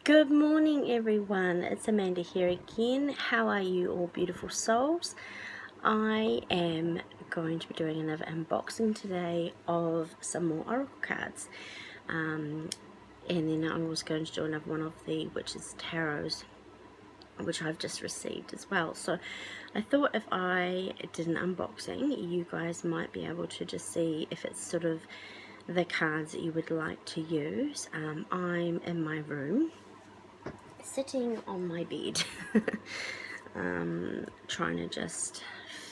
Good morning, everyone. It's Amanda here again. How are you all, beautiful souls? I am going to be doing another unboxing today of some more oracle cards, and then I was going to do another one of the Witches Tarots, which I've just received as well. So I thought if I did an unboxing, you guys might be able to just see if it's sort of the cards that you would like to use. I'm in my room, sitting on my bed, trying to just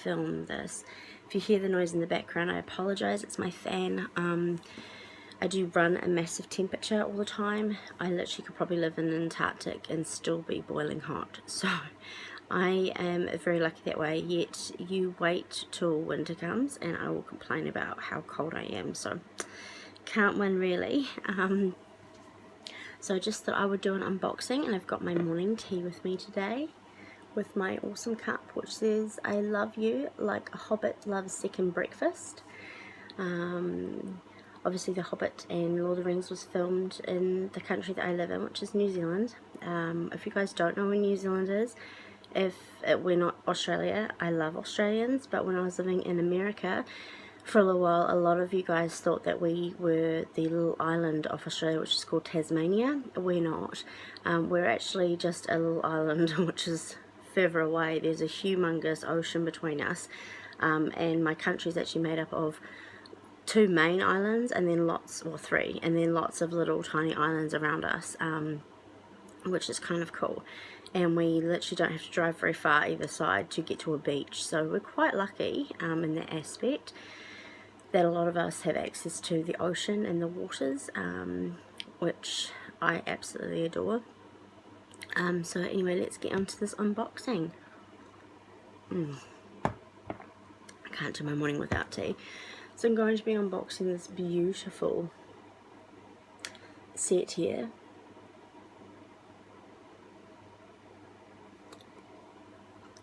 film this. If you hear the noise in the background, I apologize. It's my fan. I do run a massive temperature all the time. I literally could probably live in Antarctic and still be boiling hot. So I am very lucky that way. Yet you wait till winter comes and I will complain about how cold I am. So can't win, really. So I just thought I would do an unboxing, and I've got my morning tea with me today with my awesome cup which says, "I love you like a hobbit loves second breakfast." Obviously The Hobbit and Lord of the Rings was filmed in the country that I live in, which is New Zealand. If you guys don't know where New Zealand is, we're not Australia. I love Australians, but when I was living in America for a little while, a lot of you guys thought that we were the little island of Australia, which is called Tasmania. We're not. We're actually just a little island which is further away. There's a humongous ocean between us, and my country is actually made up of two main islands and then three, and then lots of little tiny islands around us, which is kind of cool. And we literally don't have to drive very far either side to get to a beach, so we're quite lucky in that aspect, that a lot of us have access to the ocean and the waters, which I absolutely adore. So anyway, let's get on to this unboxing. I can't do my morning without tea. So I'm going to be unboxing this beautiful set here.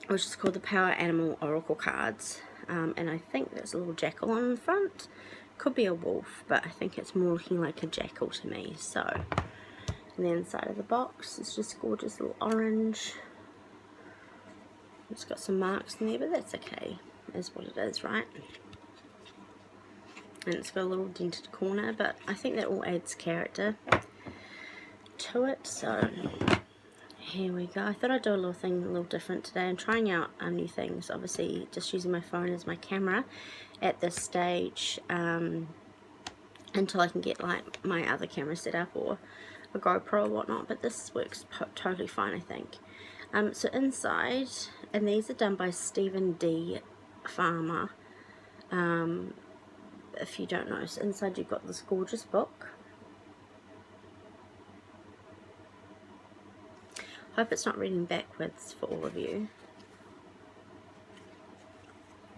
Which is called the Power Animal Oracle Cards. And I think there's a little jackal on the front. Could be a wolf, but I think it's more looking like a jackal to me. So, and the inside of the box is just gorgeous little orange. It's got some marks in there, but that's okay. Is what it is, right? And it's got a little dented corner, but I think that all adds character to it. So here we go. I thought I'd do a little thing a little different today. I'm trying out new things. Obviously just using my phone as my camera at this stage, until I can get like my other camera set up or a GoPro or whatnot, but this works totally fine, I think. So inside, and these are done by Stephen D. Farmer, if you don't know. So inside you've got this gorgeous book. Hope it's not reading backwards for all of you.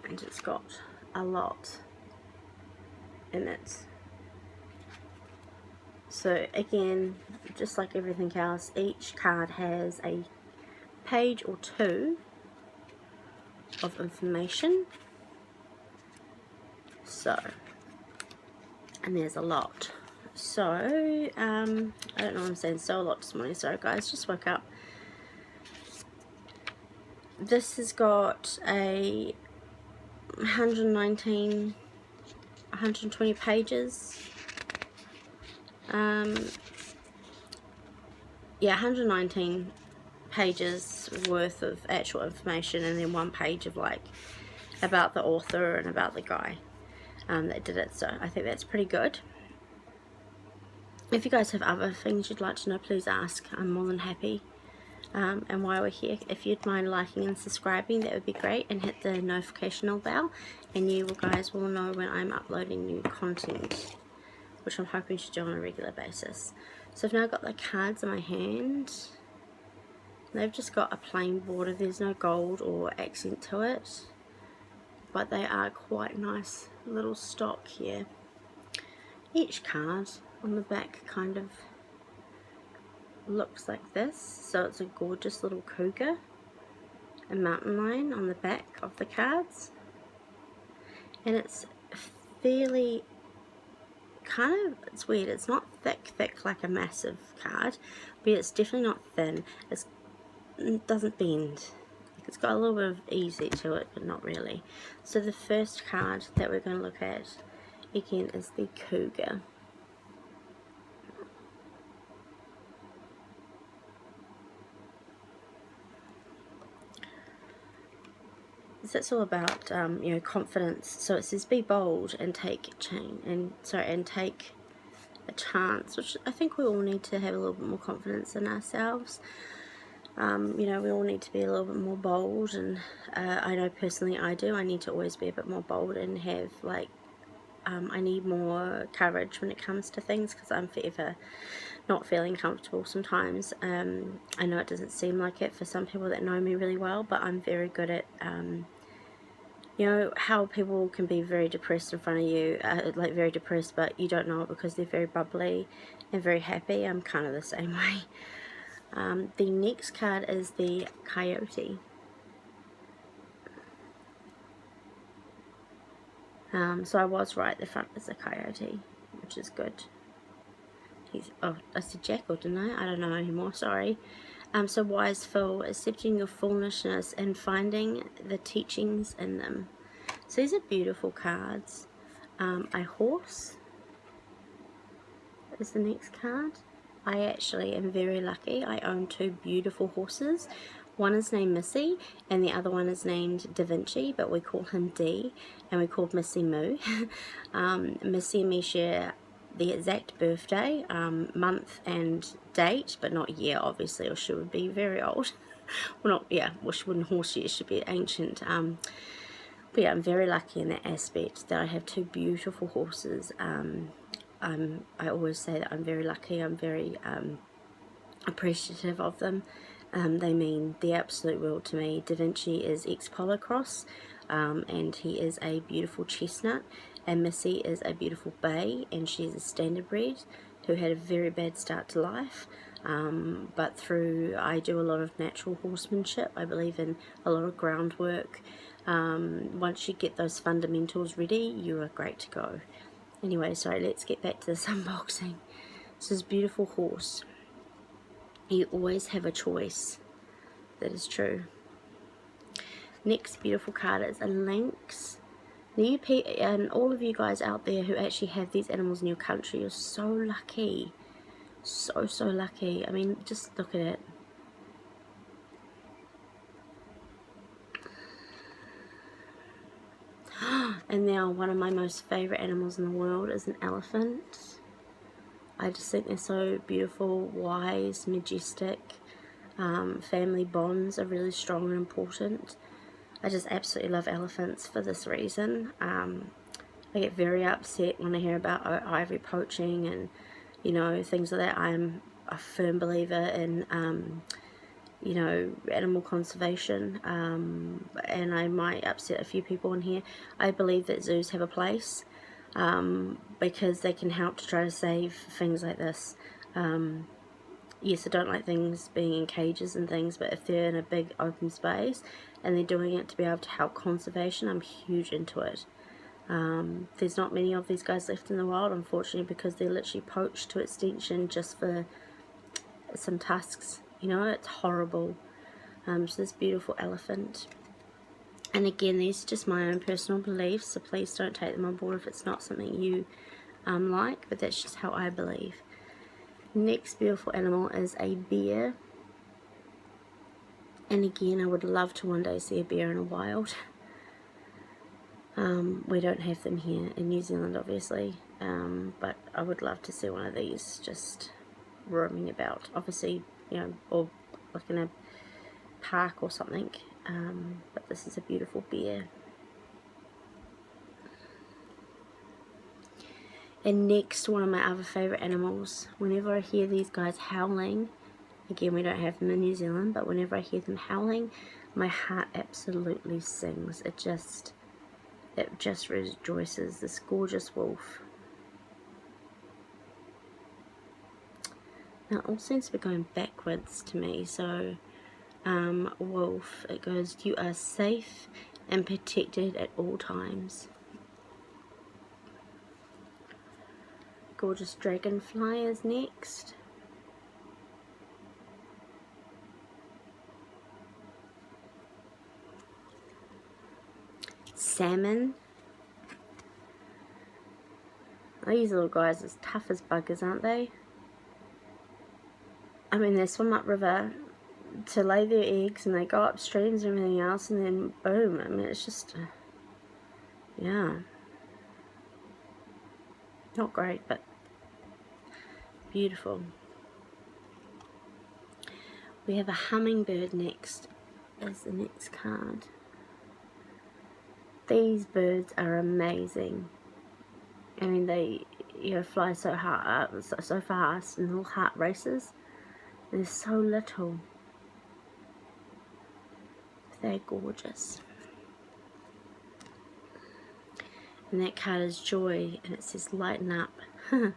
And it's got a lot in it. So again, just like everything else, each card has a page or two of information. So, and there's a lot. So, I don't know why I'm saying so a lot this morning. Sorry guys, just woke up. This has got a 120 pages. Yeah, 119 pages worth of actual information, and then one page of like about the author and about the guy that did it. So I think that's pretty good. If you guys have other things you'd like to know, please ask. I'm more than happy. And while we're here, if you'd mind liking and subscribing, that would be great, and hit the notification bell, and you guys will know when I'm uploading new content, which I'm hoping to do on a regular basis. So I've now got the cards in my hand. They've just got a plain border. There's no gold or accent to it, but they are quite nice little stock here. Each card on the back kind of looks like this. So it's a gorgeous little cougar, a mountain lion on the back of the cards, and it's fairly kind of, it's weird, it's not thick like a massive card, but it's definitely not thin. It doesn't bend. It's got a little bit of easy to it, but not really. So the first card that we're going to look at again is the Cougar. So that's all about you know, confidence. So it says be bold and take take a chance, which I think we all need to have a little bit more confidence in ourselves. You know, we all need to be a little bit more bold, and I know personally I do. I need to always be a bit more bold and have like I need more courage when it comes to things, because I'm forever not feeling comfortable sometimes. I know it doesn't seem like it for some people that know me really well, but I'm very good at you know how people can be very depressed in front of you, like very depressed, but you don't know it because they're very bubbly and very happy. I'm kind of the same way. The next card is the Coyote. So I was right, the front is a coyote, which is good. Oh, I said jackal, didn't I? I don't know anymore, sorry. So wise fool, accepting your foolishness and finding the teachings in them. So these are beautiful cards. A horse is the next card. I actually am very lucky. I own two beautiful horses. One is named Missy and the other one is named Da Vinci, but we call him D, and we call Missy Moo. Missy and me share the exact birthday, month and date, but not year obviously, or she would be very old. Well, not, yeah, well, she wouldn't horse yet, she'd be ancient. But yeah, I'm very lucky in that aspect that I have two beautiful horses. I always say that I'm very lucky. I'm very appreciative of them. They mean the absolute world to me. Da Vinci is ex-Polo Cross, and he is a beautiful chestnut, and Missy is a beautiful bay, and she's a standardbred who had a very bad start to life, but I do a lot of natural horsemanship. I believe in a lot of groundwork. Once you get those fundamentals ready, you are great to go. Anyway, sorry, let's get back to this unboxing. This is beautiful horse. You always have a choice. That is true. Next beautiful card is a lynx. Now and all of you guys out there who actually have these animals in your country, you're so lucky. So lucky. I mean, just look at it. And now one of my most favorite animals in the world is an elephant. I just think they're so beautiful, wise, majestic. Family bonds are really strong and important. I just absolutely love elephants for this reason. I get very upset when I hear about ivory poaching and, you know, things like that. I'm a firm believer in, you know, animal conservation, and I might upset a few people in here. I believe that zoos have a place, because they can help to try to save things like this. Yes, I don't like things being in cages and things, but if they're in a big open space and they're doing it to be able to help conservation, I'm huge into it. There's not many of these guys left in the wild, unfortunately, because they're literally poached to extinction just for some tusks. You know, it's horrible. So this beautiful elephant. And again, these are just my own personal beliefs, so please don't take them on board if it's not something you like, but that's just how I believe. Next beautiful animal is a bear. And again, I would love to one day see a bear in the wild. We don't have them here in New Zealand, obviously, but I would love to see one of these just roaming about. Obviously, you know, or like in a park or something, but this is a beautiful bear. And next, one of my other favourite animals. Whenever I hear these guys howling, again, we don't have them in New Zealand, but whenever I hear them howling, my heart absolutely sings. It just rejoices. This gorgeous wolf. Now it all seems to be going backwards to me, so wolf, it goes, you are safe and protected at all times. gorgeous dragonfly is next. Salmon. These little guys are as tough as buggers, aren't they? I mean, they swim upriver to lay their eggs, and they go up streams and everything else, and then boom. I mean, it's just, yeah, not great, but beautiful. We have a hummingbird next as the next card. These birds are amazing. I mean, they, you know, fly so hard, so fast, and little heart races. They're so little. They're gorgeous. And that card is joy, and it says lighten up. And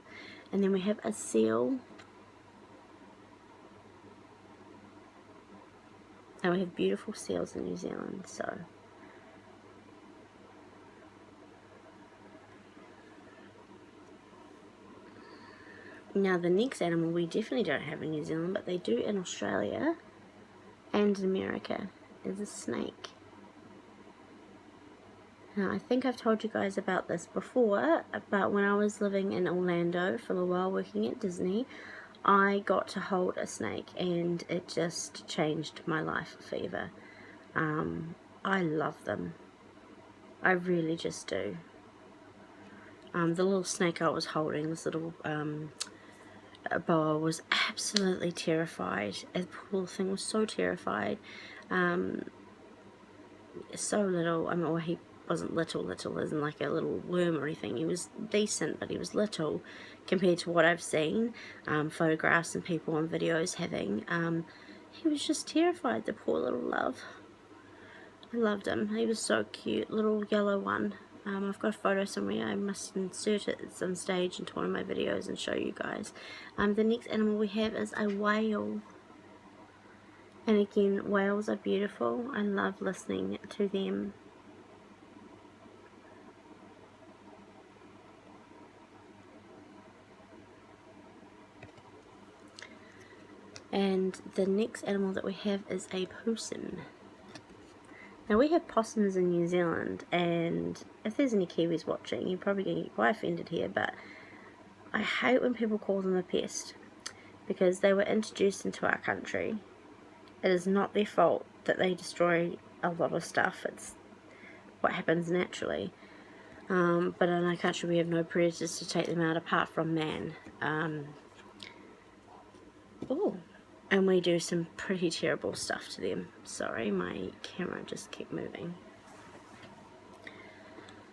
then we have a seal. And we have beautiful seals in New Zealand, so. Now the next animal we definitely don't have in New Zealand, but they do in Australia and in America, is a snake. Now I think I've told you guys about this before, but when I was living in Orlando for a little while working at Disney, I got to hold a snake, and it just changed my life forever. I love them. I really just do. The little snake I was holding, this little boa, was absolutely terrified. The poor thing was so terrified. So little. I mean, well, he wasn't little isn't like a little worm or anything. He was decent, but he was little compared to what I've seen, photographs and people on videos having. He was just terrified, the poor little love. I loved him. He was so cute, little yellow one. I've got a photo somewhere. I must insert it at some stage into one of my videos and show you guys. The next animal we have is a whale. And again, whales are beautiful. I love listening to them. And the next animal that we have is a possum. Now we have possums in New Zealand, and if there's any Kiwis watching, you're probably going to get quite offended here, but I hate when people call them a pest, because they were introduced into our country. It is not their fault that they destroy a lot of stuff. It's what happens naturally. But in our country we have no predators to take them out apart from man. And we do some pretty terrible stuff to them. Sorry, my camera just kept moving.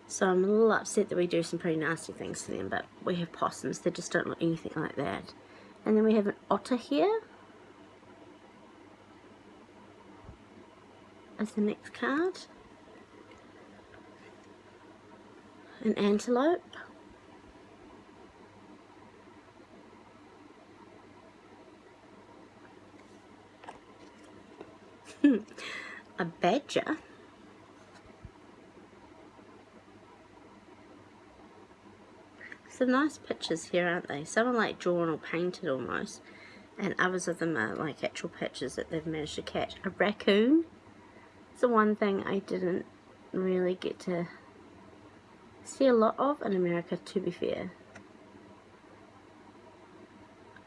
So I'm a little upset that we do some pretty nasty things to them, but we have possums. They just don't look anything like that. And then we have an otter here as the next card. An antelope. A badger. Some nice pictures here, aren't they? Some are like drawn or painted almost, and others of them are like actual pictures that they've managed to catch. A raccoon. It's the one thing I didn't really get to see a lot of in America, to be fair.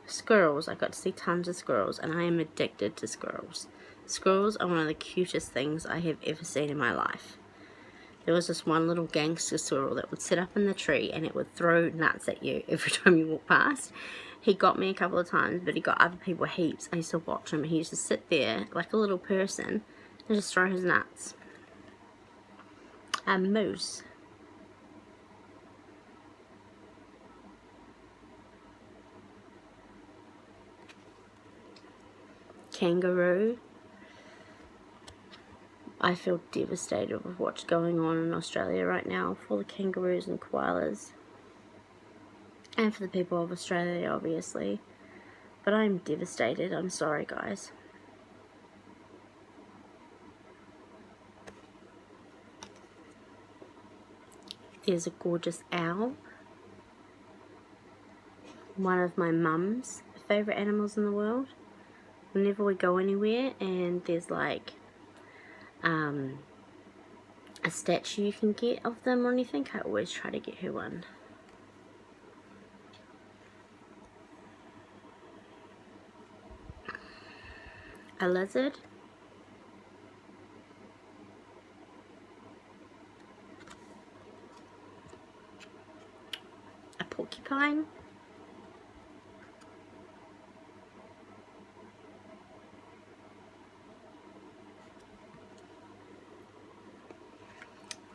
Squirrels. I got to see tons of squirrels, and I am addicted to squirrels. Squirrels are one of the cutest things I have ever seen in my life. There was this one little gangster squirrel that would sit up in the tree, and it would throw nuts at you every time you walk past. He got me a couple of times, but he got other people heaps. I used to watch him. He used to sit there like a little person and just throw his nuts. A moose. Kangaroo. I feel devastated with what's going on in Australia right now for the kangaroos and koalas. And for the people of Australia, obviously. But I'm devastated. I'm sorry, guys. There's a gorgeous owl. one of my mum's favourite animals in the world. Whenever we go anywhere and there's like a statue you can get of them or anything, I always try to get her one. A lizard, a porcupine,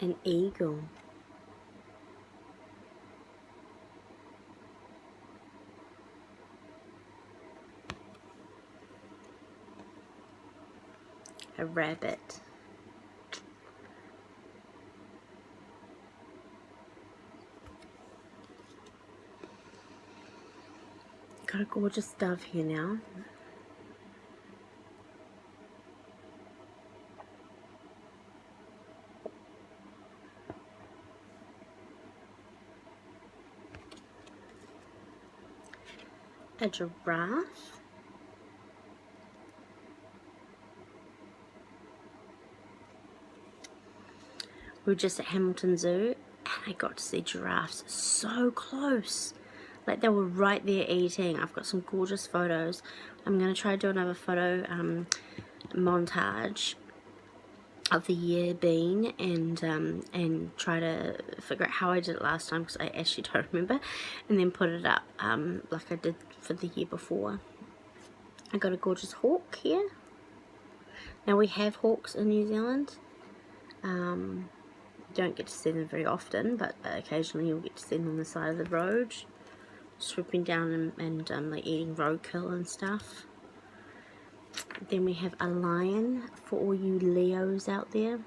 an eagle, a rabbit, got a gorgeous dove here now. A giraffe, we were just at Hamilton Zoo and I got to see giraffes so close, like they were right there eating. I've got some gorgeous photos. I'm going to try to do another photo montage of the year being, and try to figure out how I did it last time, because I actually don't remember, and then put it up like I did for the year before. I got a gorgeous hawk here. Now we have hawks in New Zealand. Don't get to see them very often, but occasionally you'll get to see them on the side of the road, swooping down and like eating roadkill and stuff. Then we have a lion for all you Leos out there.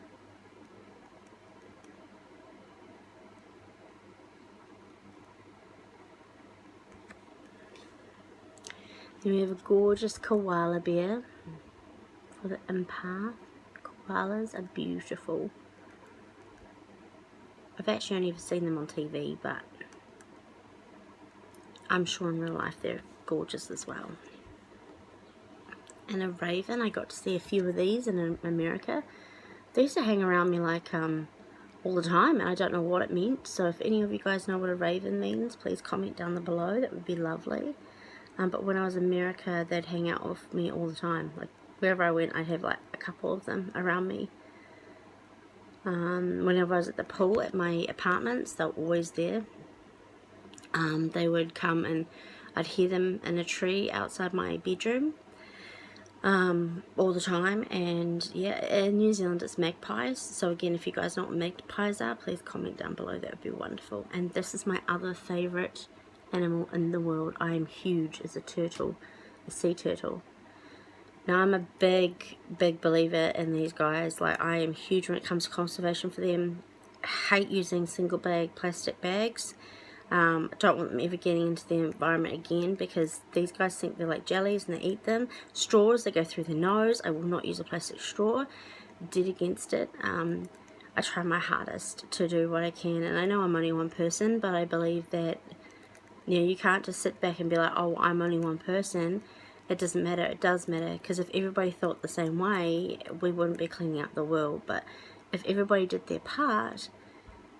Then we have a gorgeous koala bear for the empath. Koalas are beautiful. I've actually only ever seen them on TV, but I'm sure in real life they're gorgeous as well. And a raven, I got to see a few of these in America. They used to hang around me like all the time, and I don't know what it meant. So if any of you guys know what a raven means, please comment down below. That would be lovely. But when I was in America, they'd hang out with me all the time. Like wherever I went, I'd have like a couple of them around me. Whenever I was at the pool at my apartments, they were always there. They would come and I'd hear them in a tree outside my bedroom all the time. And yeah, in New Zealand it's magpies. So again, if you guys know what magpies are, please comment down below. That would be wonderful. And this is my other favourite animal in the world. I am huge as a turtle, a sea turtle. Now I'm a big believer in these guys. Like I am huge when it comes to conservation for them. I hate using single bag plastic bags. I don't want them ever getting into the environment again, because these guys think they're like jellies and they eat them. Straws, they go through their nose. I will not use a plastic straw. Dead against it. I try my hardest to do what I can, and I know I'm only one person, but I believe that, you know, you can't just sit back and be like, oh, I'm only one person. It doesn't matter. It does matter, because if everybody thought the same way, we wouldn't be cleaning up the world. But if everybody did their part,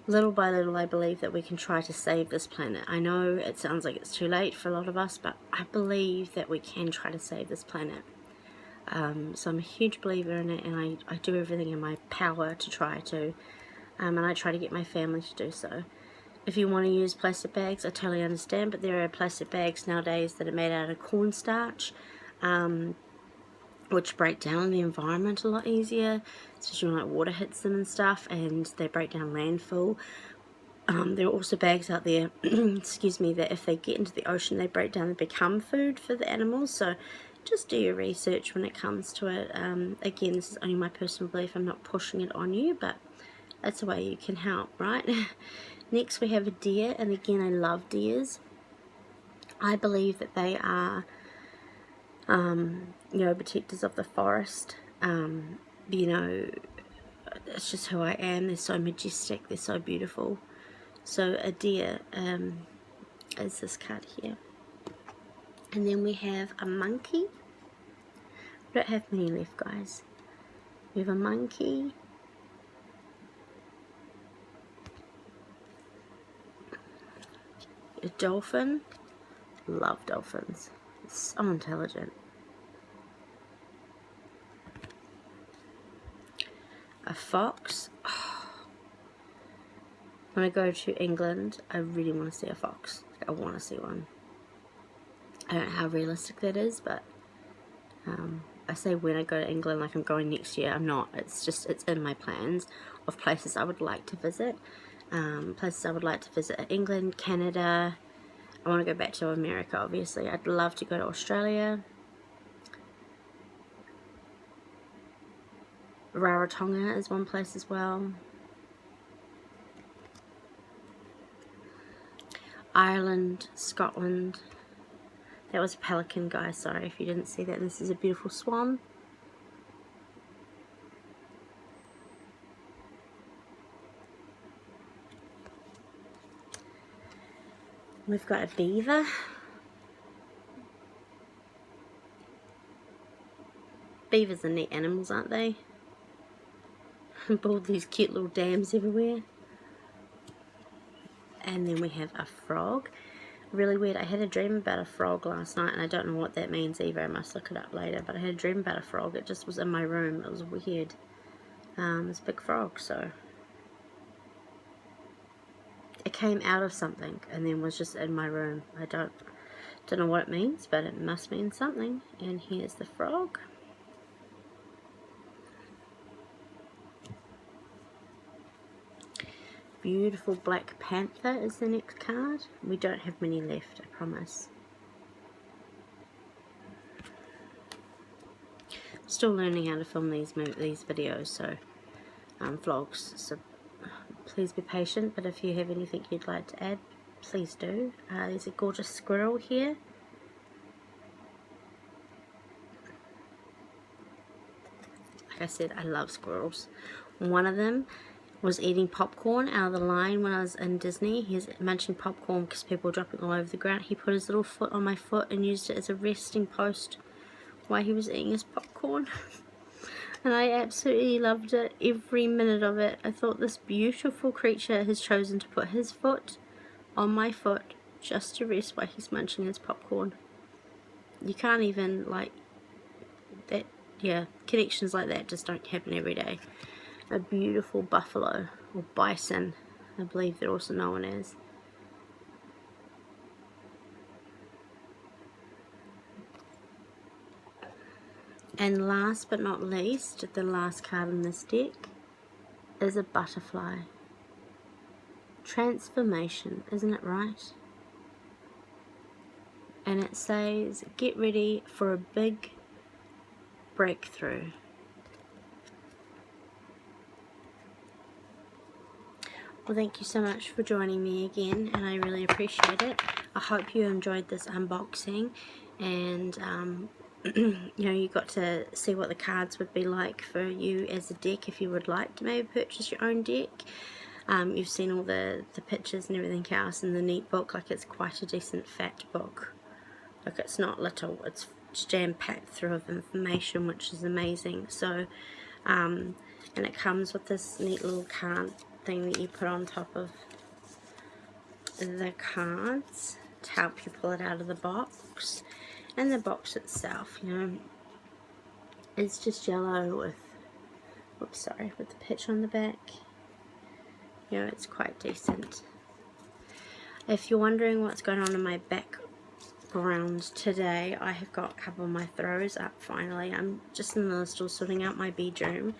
little by little, I believe that we can try to save this planet. I know it sounds like it's too late for a lot of us, but I believe that we can try to save this planet. So I'm a huge believer in it, and I do everything in my power to try to, and I try to get my family to do so. If you want to use plastic bags, I totally understand, but there are plastic bags nowadays that are made out of cornstarch, which break down in the environment a lot easier, especially when like water hits them and stuff, and they break down landfill. There are also bags out there, excuse me, that if they get into the ocean, they break down and become food for the animals. So just do your research when it comes to it. Again, this is only my personal belief. I'm not pushing it on you, but that's a way you can help, right? Next we have a deer, and again, I love deers. I believe that they are, you know, protectors of the forest. You know, it's just who I am. They're so majestic, they're so beautiful. So a deer is this card here. And then we have a monkey. We don't have many left, guys. We have a monkey. A dolphin. Love dolphins. It's so intelligent. A fox. Oh. When I go to England, I really want to see a fox. I want to see one. I don't know how realistic that is, but I say when I go to England, like I'm going next year. I'm not. It's in my plans of places I would like to visit. Places I would like to visit: England, Canada. I want to go back to America, obviously. I'd love to go to Australia. Rarotonga is one place as well. Ireland, Scotland. That was a pelican, guys. Sorry if you didn't see that. This is a beautiful swan. We've got a beaver. Beavers are neat animals, aren't they? Build these cute little dams everywhere. And then we have a frog. Really weird. I had a dream about a frog last night, and I don't know what that means either. I must look it up later. But I had a dream about a frog. It just was in my room. It was weird. This big frog, so it came out of something and then was just in my room. I don't know what it means, but it must mean something. And here's the frog. Beautiful Black Panther is the next card. We don't have many left, I promise. Still learning how to film these videos, so vlogs, so please be patient. But if you have anything you'd like to add, please do. There's a gorgeous squirrel here. Like I said, I love squirrels. One of them was eating popcorn out of the line when I was in Disney. He's munching popcorn because people were dropping all over the ground. He put his little foot on my foot and used it as a resting post while he was eating his popcorn. And I absolutely loved it, every minute of it. I thought this beautiful creature has chosen to put his foot on my foot just to rest while he's munching his popcorn. You can't even, like, that, yeah, connections like that just don't happen every day. A beautiful buffalo, or bison, I believe they're also known as. And last but not least, the last card in this deck is a butterfly. Transformation, isn't it right? And it says, get ready for a big breakthrough. Well, thank you so much for joining me again, and I really appreciate it. I hope you enjoyed this unboxing, and you know, you got to see what the cards would be like for you as a deck if you would like to maybe purchase your own deck. You've seen all the pictures and everything else in the neat book. Like, it's quite a decent fat book. Like, it's not little, it's jam-packed through of information, which is amazing. So and it comes with this neat little card thing that you put on top of the cards to help you pull it out of the box. And the box itself, you know, it's just yellow with, oops, sorry, with the picture on the back. You know, it's quite decent. If you're wondering what's going on in my background today, I have got a couple of my throws up finally. I'm just in the middle of still sorting out my bedroom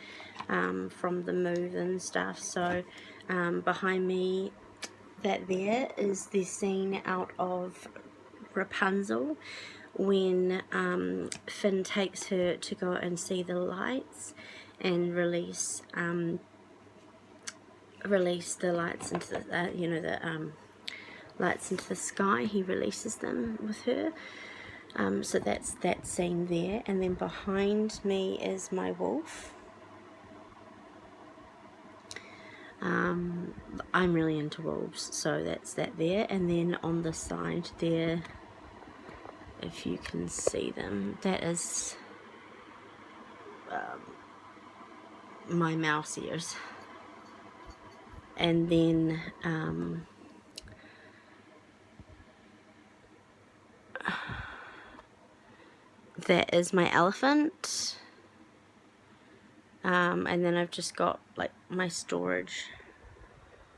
from the move and stuff. So behind me, that there is the scene out of Rapunzel when Finn takes her to go and see the lights and release the lights into the you know, the lights into the sky. He releases them with her. So that's that scene there, and then behind me is my wolf. I'm really into wolves, so that's that there. And then on the side there if you can see them. That is my mouse ears. And then that is my elephant. And then I've just got like my storage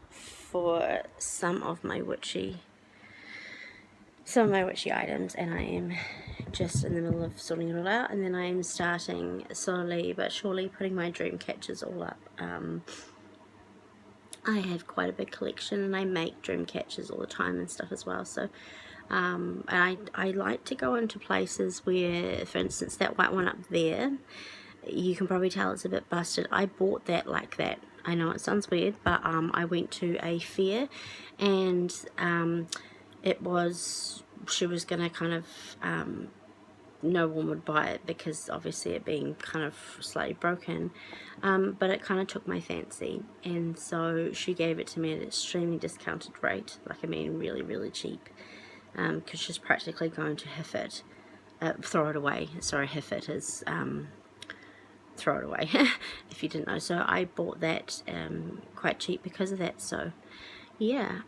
for some of my witchy items, and I am just in the middle of sorting it all out, and then I am starting slowly but surely putting my dream catchers all up. I have quite a big collection, and I make dream catchers all the time and stuff as well, so and I like to go into places where, for instance, that white one up there, you can probably tell it's a bit busted. I bought that like that. I know it sounds weird, but I went to a fair, and it was, she was gonna kind of, no one would buy it because obviously it being kind of slightly broken, but it kind of took my fancy, and so she gave it to me at an extremely discounted rate, like I mean really, really cheap, because she's practically going to hiff it, throw it away. Sorry, hiff it is throw it away if you didn't know. So I bought that quite cheap because of that. So yeah,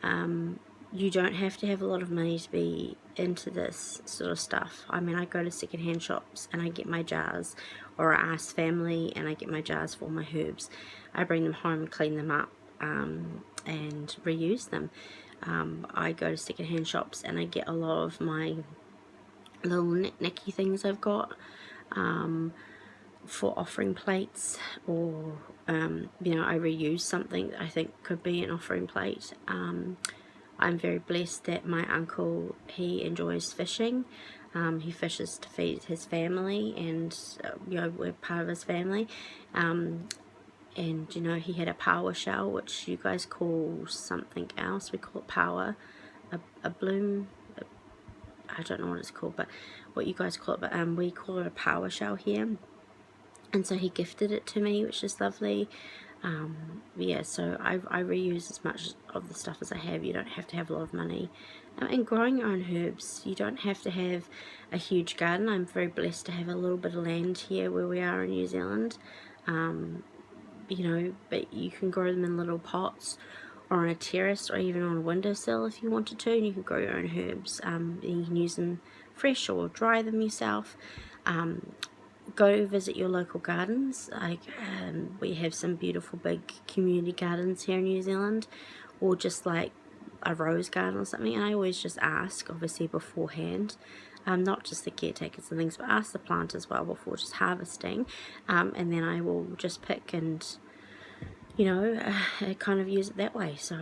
you don't have to have a lot of money to be into this sort of stuff. I mean, I go to secondhand shops and I get my jars, or I ask family and I get my jars for my herbs. I bring them home, clean them up, and reuse them. I go to secondhand shops and I get a lot of my little knick-knacky things I've got for offering plates, or you know, I reuse something that I think could be an offering plate. I'm very blessed that my uncle, he enjoys fishing. He fishes to feed his family, and you know, we're part of his family. And you know, he had a power shell, which you guys call something else. We call it power, a bloom. I don't know what it's called, but what you guys call it, but we call it a power shell here. And so he gifted it to me, which is lovely. Yeah, so I reuse as much of the stuff as I have. You don't have to have a lot of money. And growing your own herbs, you don't have to have a huge garden. I'm very blessed to have a little bit of land here where we are in New Zealand. You know, but you can grow them in little pots, or on a terrace, or even on a windowsill if you wanted to, and you can grow your own herbs. And you can use them fresh or dry them yourself. Go visit your local gardens. We have some beautiful big community gardens here in New Zealand, or just like a rose garden or something, and I always just ask, obviously, beforehand, not just the caretakers and things, but ask the plant as well before just harvesting, and then I will just pick and, you know, kind of use it that way. So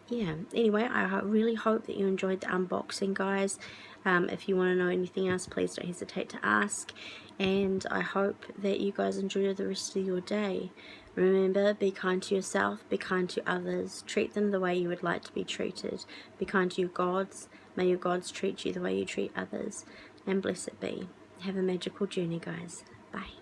yeah, anyway, I really hope that you enjoyed the unboxing, guys. If you want to know anything else, please don't hesitate to ask, and I hope that you guys enjoy the rest of your day. Remember, be kind to yourself, be kind to others, treat them the way you would like to be treated, be kind to your gods, may your gods treat you the way you treat others, and blessed be. Have a magical journey, guys. Bye.